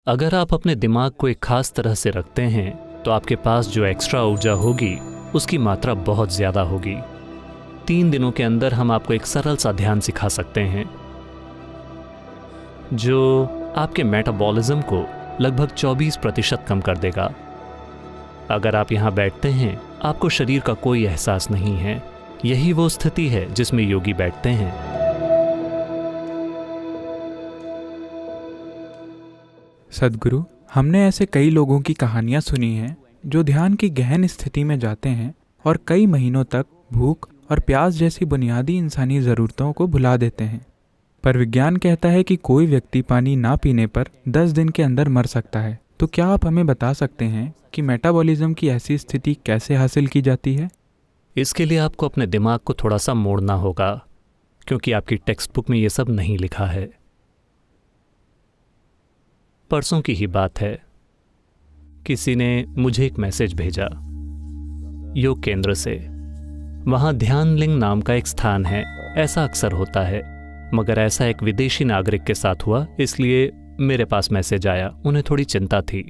अगर आप अपने दिमाग को एक खास तरह से रखते हैं तो आपके पास जो एक्स्ट्रा ऊर्जा होगी उसकी मात्रा बहुत ज़्यादा होगी। 3 दिनों के अंदर हम आपको एक सरल सा ध्यान सिखा सकते हैं जो आपके मेटाबॉलिज्म को लगभग 24% कम कर देगा। अगर आप यहाँ बैठते हैं, आपको शरीर का कोई एहसास नहीं है। यही वो स्थिति है जिसमें योगी बैठते हैं। सद्गुरु, हमने ऐसे कई लोगों की कहानियां सुनी हैं जो ध्यान की गहन स्थिति में जाते हैं और कई महीनों तक भूख और प्यास जैसी बुनियादी इंसानी ज़रूरतों को भुला देते हैं। पर विज्ञान कहता है कि कोई व्यक्ति पानी ना पीने पर 10 दिन के अंदर मर सकता है। तो क्या आप हमें बता सकते हैं कि मेटाबॉलिज्म की ऐसी स्थिति कैसे हासिल की जाती है? इसके लिए आपको अपने दिमाग को थोड़ा सा मोड़ना होगा, क्योंकि आपकी टेक्स्ट बुक में ये सब नहीं लिखा है। परसों की ही बात है, किसी ने मुझे एक मैसेज भेजा योग केंद्र से। वहाँ ध्यानलिंग नाम का एक स्थान है। ऐसा अक्सर होता है, मगर ऐसा एक विदेशी नागरिक के साथ हुआ, इसलिए मेरे पास मैसेज आया। उन्हें थोड़ी चिंता थी,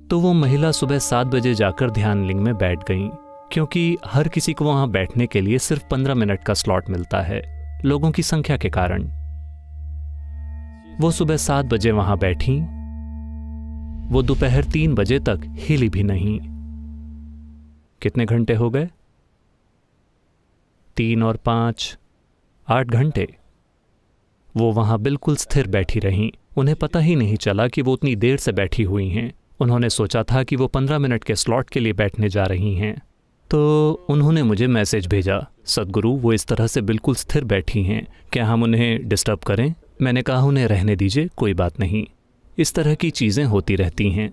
तो वो महिला सुबह 7 बजे जाकर ध्यानलिंग में बैठ गईं, क्योंकि हर किसी को वहाँ बैठने के लिए सिर्फ 15 मिनट का स्लॉट मिलता है, लोगों की संख्या के कारण। वो सुबह 7 बजे वहां बैठी। वो दोपहर 3 बजे तक हिली भी नहीं। कितने घंटे हो गए? 3 और 5, 8 घंटे। वो वहां बिल्कुल स्थिर बैठी रहीं। उन्हें पता ही नहीं चला कि वो उतनी देर से बैठी हुई हैं। उन्होंने सोचा था कि वो 15 मिनट के स्लॉट के लिए बैठने जा रही हैं। तो उन्होंने मुझे मैसेज भेजा, सद्गुरु वो इस तरह से बिल्कुल स्थिर बैठी हैं, क्या हम उन्हें डिस्टर्ब करें? मैंने कहा उन्हें रहने दीजिए, कोई बात नहीं। इस तरह की चीज़ें होती रहती हैं।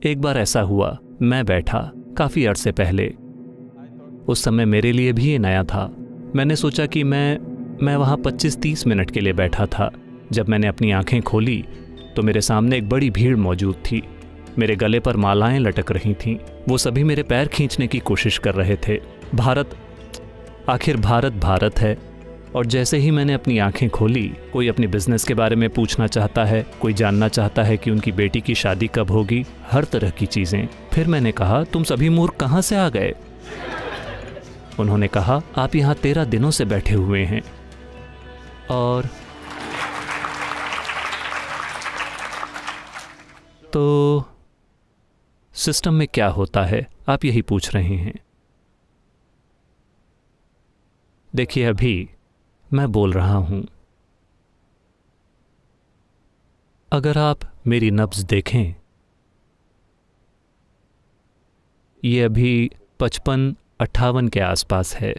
एक बार ऐसा हुआ, मैं बैठा काफ़ी अरसे पहले। उस समय मेरे लिए भी ये नया था। मैंने सोचा कि मैं वहाँ 25-30 मिनट के लिए बैठा था। जब मैंने अपनी आंखें खोली तो मेरे सामने एक बड़ी भीड़ मौजूद थी। मेरे गले पर मालाएं लटक रही थीं। वो सभी मेरे पैर खींचने की कोशिश कर रहे थे। आखिर भारत है। और जैसे ही मैंने अपनी आंखें खोली, कोई अपनी बिजनेस के बारे में पूछना चाहता है, कोई जानना चाहता है कि उनकी बेटी की शादी कब होगी, हर तरह की चीज़ें। फिर मैंने कहा, तुम सभी मूर्ख कहाँ से आ गए? उन्होंने कहा, आप यहाँ 13 दिनों से बैठे हुए हैं। और तो सिस्टम में क्या होता है, आप यही पूछ रहे हैं। देखिए, अभी मैं बोल रहा हूं। अगर आप मेरी नब्ज देखें, ये अभी 55-58 के आसपास है।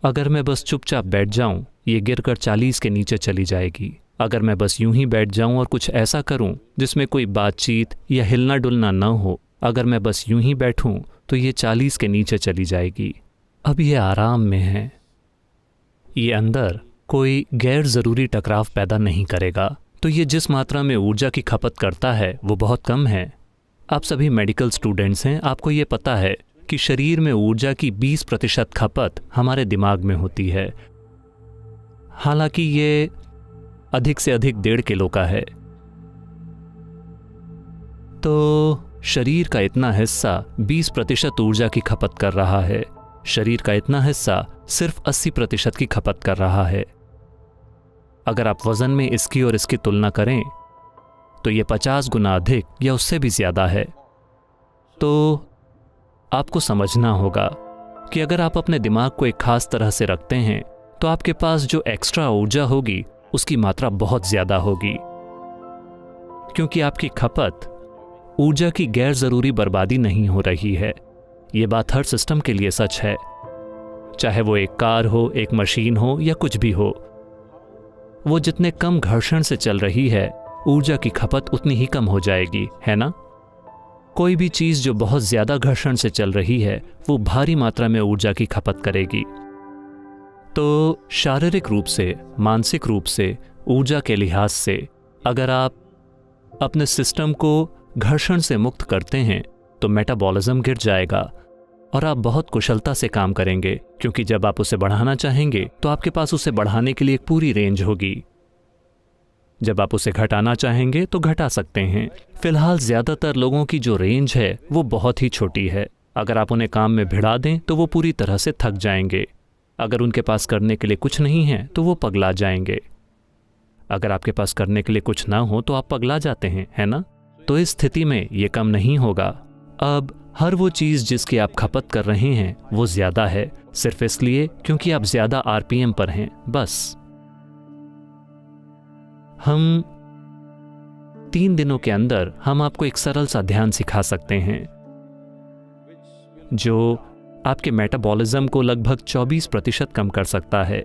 अगर मैं बस चुपचाप बैठ जाऊं, ये गिरकर 40 के नीचे चली जाएगी। अगर मैं बस यूं ही बैठ जाऊं और कुछ ऐसा करूं जिसमें कोई बातचीत या हिलना डुलना न हो, अगर मैं बस यूं ही बैठूं तो ये 40 के नीचे चली जाएगी। अब ये आराम में है। ये अंदर कोई गैर ज़रूरी टकराव पैदा नहीं करेगा। तो ये जिस मात्रा में ऊर्जा की खपत करता है वो बहुत कम है। आप सभी मेडिकल स्टूडेंट्स हैं, आपको ये पता है कि शरीर में ऊर्जा की 20% खपत हमारे दिमाग में होती है। हालांकि ये अधिक से अधिक 1.5 किलो का है। तो शरीर का इतना हिस्सा 20% ऊर्जा की खपत कर रहा है। शरीर का इतना हिस्सा सिर्फ 80% की खपत कर रहा है। अगर आप वजन में इसकी और इसकी तुलना करें तो ये 50 गुना अधिक या उससे भी ज़्यादा है। तो आपको समझना होगा कि अगर आप अपने दिमाग को एक खास तरह से रखते हैं तो आपके पास जो एक्स्ट्रा ऊर्जा होगी उसकी मात्रा बहुत ज़्यादा होगी, क्योंकि आपकी खपत ऊर्जा की गैर ज़रूरी बर्बादी नहीं हो रही है। ये बात हर सिस्टम के लिए सच है, चाहे वो एक कार हो, एक मशीन हो या कुछ भी हो। वो जितने कम घर्षण से चल रही है, ऊर्जा की खपत उतनी ही कम हो जाएगी, है ना? कोई भी चीज़ जो बहुत ज़्यादा घर्षण से चल रही है वो भारी मात्रा में ऊर्जा की खपत करेगी। तो शारीरिक रूप से, मानसिक रूप से, ऊर्जा के लिहाज से अगर आप अपने सिस्टम को घर्षण से मुक्त करते हैं तो मेटाबॉलिज्म गिर जाएगा और आप बहुत कुशलता से काम करेंगे, क्योंकि जब आप उसे बढ़ाना चाहेंगे तो आपके पास उसे बढ़ाने के लिए एक पूरी रेंज होगी। जब आप उसे घटाना चाहेंगे तो घटा सकते हैं। फिलहाल ज़्यादातर लोगों की जो रेंज है वो बहुत ही छोटी है। अगर आप उन्हें काम में भिड़ा दें तो वो पूरी तरह से थक जाएंगे। अगर उनके पास करने के लिए कुछ नहीं है तो वो पगला जाएंगे। अगर आपके पास करने के लिए कुछ ना हो तो आप पगला जाते हैं, है ना? तो इस स्थिति में ये कम नहीं होगा। अब हर वो चीज़ जिसकी आप खपत कर रहे हैं वो ज़्यादा है, सिर्फ इसलिए क्योंकि आप ज़्यादा आरपीएम पर हैं, बस। हम 3 दिनों के अंदर हम आपको एक सरल सा ध्यान सिखा सकते हैं जो आपके मेटाबॉलिज्म को लगभग 24% कम कर सकता है।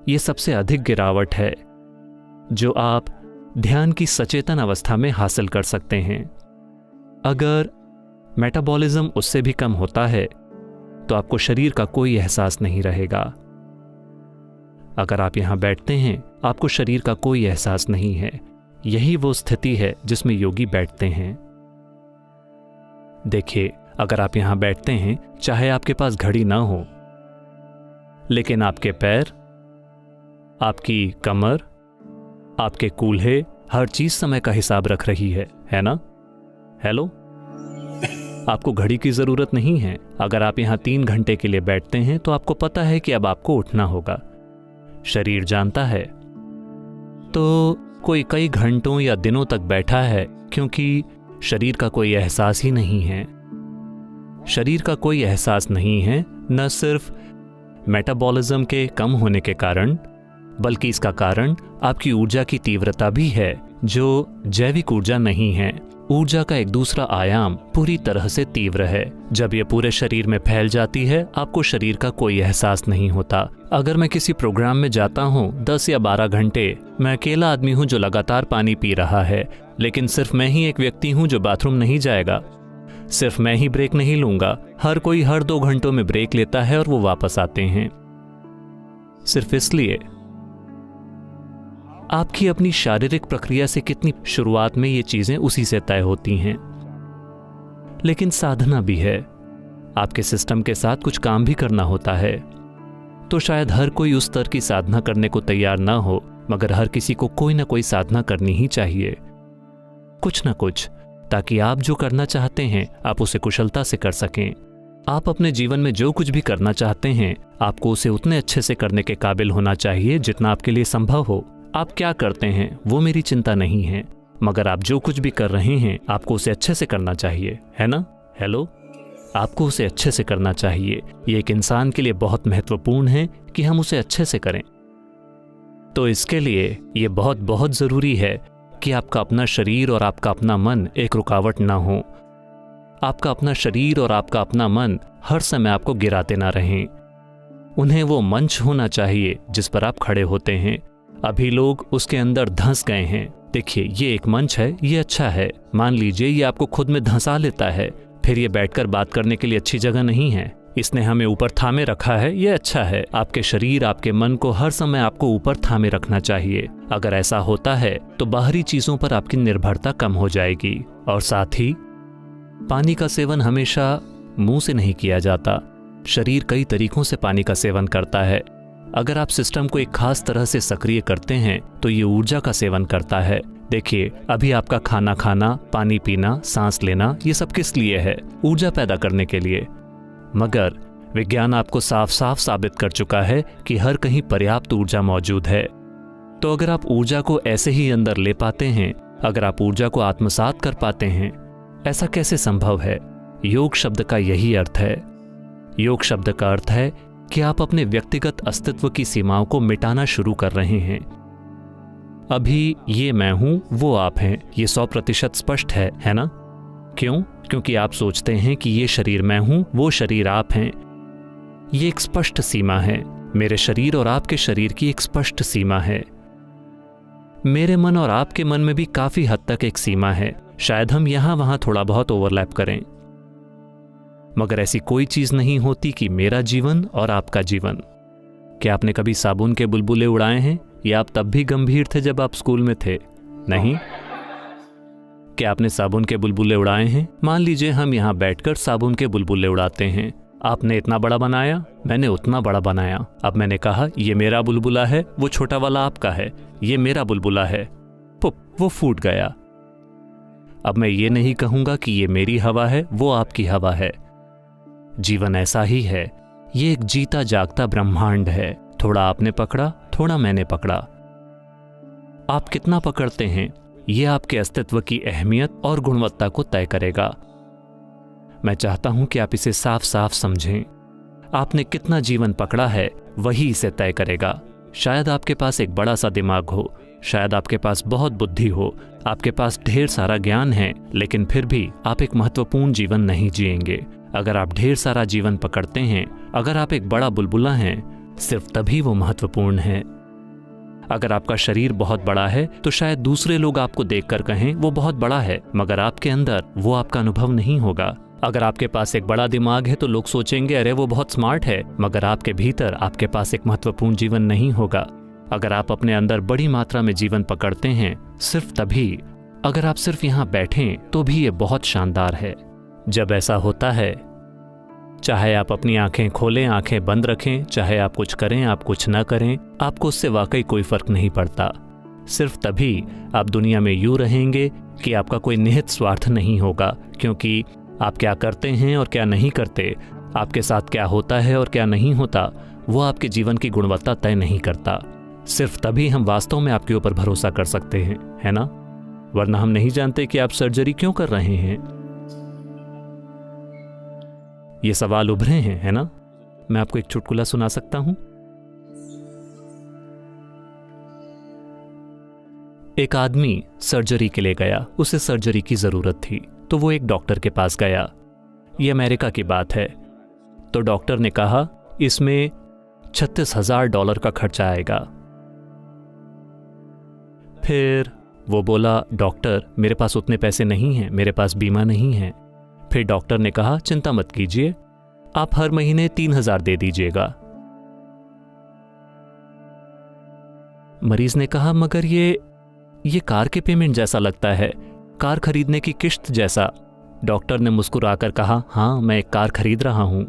ये सबसे अधिक गिरावट है जो आप ध्यान की सचेतन अवस्था में हासिल कर सकते हैं। अगर मेटाबॉलिज्म उससे भी कम होता है तो आपको शरीर का कोई एहसास नहीं रहेगा। अगर आप यहां बैठते हैं, आपको शरीर का कोई एहसास नहीं है। यही वो स्थिति है जिसमें योगी बैठते हैं। देखिए, अगर आप यहां बैठते हैं, चाहे आपके पास घड़ी ना हो, लेकिन आपके पैर, आपकी कमर, आपके कूल्हे, हर चीज समय का हिसाब रख रही है ना? हेलो, आपको घड़ी की जरूरत नहीं है। अगर आप यहां 3 घंटे के लिए बैठते हैं तो आपको पता है कि अब आपको उठना होगा। शरीर जानता है। तो कोई कई घंटों या दिनों तक बैठा है क्योंकि शरीर का कोई एहसास ही नहीं है। शरीर का कोई एहसास नहीं है, न सिर्फ मेटाबॉलिज्म के कम होने के कारण, बल्कि इसका कारण आपकी ऊर्जा की तीव्रता भी है, जो जैविक ऊर्जा नहीं है। ऊर्जा का एक दूसरा आयाम पूरी तरह से तीव्र है। जब यह पूरे शरीर में फैल जाती है, आपको शरीर का कोई एहसास नहीं होता। अगर मैं किसी प्रोग्राम में जाता हूँ 10 या 12 घंटे, मैं अकेला आदमी हूँ जो लगातार पानी पी रहा है, लेकिन सिर्फ मैं ही एक व्यक्ति हूँ जो बाथरूम नहीं जाएगा। सिर्फ मैं ही ब्रेक नहीं लूंगा। हर कोई हर 2 घंटों में ब्रेक लेता है और वो वापस आते हैं। सिर्फ इसलिए आपकी अपनी शारीरिक प्रक्रिया से कितनी शुरुआत में ये चीजें उसी से तय होती हैं। लेकिन साधना भी है, आपके सिस्टम के साथ कुछ काम भी करना होता है। तो शायद हर कोई उस स्तर की साधना करने को तैयार ना हो, मगर हर किसी को कोई ना कोई साधना करनी ही चाहिए, कुछ ना कुछ, ताकि आप जो करना चाहते हैं आप उसे कुशलता से कर सकें। आप अपने जीवन में जो कुछ भी करना चाहते हैं, आपको उसे उतने अच्छे से करने के काबिल होना चाहिए जितना आपके लिए संभव हो। आप क्या करते हैं वो मेरी चिंता नहीं है, मगर आप जो कुछ भी कर रहे हैं आपको उसे अच्छे से करना चाहिए, है ना? हेलो, आपको उसे अच्छे से करना चाहिए। ये एक इंसान के लिए बहुत महत्वपूर्ण है कि हम उसे अच्छे से करें। तो इसके लिए ये बहुत बहुत जरूरी है कि आपका अपना शरीर और आपका अपना मन एक रुकावट ना हो। आपका अपना शरीर और आपका अपना मन हर समय आपको गिराते ना रहें। उन्हें वो मंच होना चाहिए जिस पर आप खड़े होते हैं। अभी लोग उसके अंदर धंस गए हैं। देखिए, ये एक मंच है, ये अच्छा है। मान लीजिए ये आपको खुद में धंसा लेता है, फिर ये बैठकर बात करने के लिए अच्छी जगह नहीं है। इसने हमें ऊपर थामे रखा है, ये अच्छा है। आपके शरीर, आपके मन को हर समय आपको ऊपर थामे रखना चाहिए। अगर ऐसा होता है तो बाहरी चीजों पर आपकी निर्भरता कम हो जाएगी। और साथ ही पानी का सेवन हमेशा मुंह से नहीं किया जाता। शरीर कई तरीकों से पानी का सेवन करता है। अगर आप सिस्टम को एक खास तरह से सक्रिय करते हैं तो ये ऊर्जा का सेवन करता है। देखिए, अभी आपका खाना खाना, पानी पीना, सांस लेना, ये सब किस लिए है? ऊर्जा पैदा करने के लिए। मगर विज्ञान आपको साफ साफ साबित कर चुका है कि हर कहीं पर्याप्त ऊर्जा मौजूद है। तो अगर आप ऊर्जा को ऐसे ही अंदर ले पाते हैं, अगर आप ऊर्जा को आत्मसात कर पाते हैं, ऐसा कैसे संभव है? योग शब्द का यही अर्थ है। योग शब्द का अर्थ है कि आप अपने व्यक्तिगत अस्तित्व की सीमाओं को मिटाना शुरू कर रहे हैं। अभी ये मैं हूं, वो आप हैं, ये 100% स्पष्ट है ना? क्यों? क्योंकि आप सोचते हैं कि ये शरीर मैं हूं, वो शरीर आप हैं। ये एक स्पष्ट सीमा है। मेरे शरीर और आपके शरीर की एक स्पष्ट सीमा है। मेरे मन और आपके मन में भी काफी हद तक एक सीमा है। शायद हम यहां वहां थोड़ा बहुत ओवरलैप करें, मगर ऐसी कोई चीज नहीं होती कि मेरा जीवन और आपका जीवन। क्या आपने कभी साबुन के बुलबुले उड़ाए हैं? या आप तब भी गंभीर थे जब आप स्कूल में थे? नहीं। क्या आपने साबुन के बुलबुले उड़ाए हैं? मान लीजिए हम यहां बैठकर साबुन के बुलबुले उड़ाते हैं। आपने इतना बड़ा बनाया, मैंने उतना बड़ा बनाया। अब मैंने कहा ये मेरा बुलबुला है, वो छोटा वाला आपका है, ये मेरा बुलबुला है। पुप, वो फूट गया। अब मैं ये नहीं कहूंगा कि ये मेरी हवा है, वो आपकी हवा है। जीवन ऐसा ही है, ये एक जीता जागता ब्रह्मांड है। थोड़ा आपने पकड़ा, थोड़ा मैंने पकड़ा। आप कितना पकड़ते हैं, ये आपके अस्तित्व की अहमियत और गुणवत्ता को तय करेगा। मैं चाहता हूं कि आप इसे साफ साफ समझें। आपने कितना जीवन पकड़ा है, वही इसे तय करेगा। शायद आपके पास एक बड़ा सा दिमाग हो, शायद आपके पास बहुत बुद्धि हो, आपके पास ढेर सारा ज्ञान है, लेकिन फिर भी आप एक महत्वपूर्ण जीवन नहीं जिएंगे। अगर आप ढेर सारा जीवन पकड़ते हैं, अगर आप एक बड़ा बुलबुला हैं, सिर्फ तभी वो महत्वपूर्ण है। अगर आपका शरीर बहुत बड़ा है तो शायद दूसरे लोग आपको देखकर कहें वो बहुत बड़ा है, मगर आपके अंदर वो आपका अनुभव नहीं होगा। अगर आपके पास एक बड़ा दिमाग है तो लोग सोचेंगे अरे वो बहुत स्मार्ट है, मगर आपके भीतर आपके पास एक महत्वपूर्ण जीवन नहीं होगा। अगर आप अपने अंदर बड़ी मात्रा में जीवन पकड़ते हैं, सिर्फ तभी, अगर आप सिर्फ यहाँ बैठें तो भी ये बहुत शानदार है। जब ऐसा होता है, चाहे आप अपनी आंखें खोलें, आंखें बंद रखें, चाहे आप कुछ करें, आप कुछ ना करें, आपको उससे वाकई कोई फर्क नहीं पड़ता। सिर्फ तभी आप दुनिया में यूं रहेंगे कि आपका कोई निहित स्वार्थ नहीं होगा, क्योंकि आप क्या करते हैं और क्या नहीं करते, आपके साथ क्या होता है और क्या नहीं होता, वो आपके जीवन की गुणवत्ता तय नहीं करता। सिर्फ तभी हम वास्तव में आपके ऊपर भरोसा कर सकते हैं, है ना? वरना हम नहीं जानते कि आप सर्जरी क्यों कर रहे हैं। ये सवाल उभरे हैं, है ना? मैं आपको एक चुटकुला सुना सकता हूं। एक आदमी सर्जरी के लिए गया, उसे सर्जरी की जरूरत थी, तो वो एक डॉक्टर के पास गया। ये अमेरिका की बात है। तो डॉक्टर ने कहा इसमें $36,000 का खर्चा आएगा। फिर वो बोला डॉक्टर मेरे पास उतने पैसे नहीं हैं, मेरे पास बीमा नहीं है। फिर डॉक्टर ने कहा चिंता मत कीजिए, आप हर महीने 3,000 दे दीजिएगा। मरीज ने कहा मगर ये कार के पेमेंट जैसा लगता है, कार खरीदने की किश्त जैसा। डॉक्टर ने मुस्कुराकर कहा हाँ, मैं एक कार खरीद रहा हूं।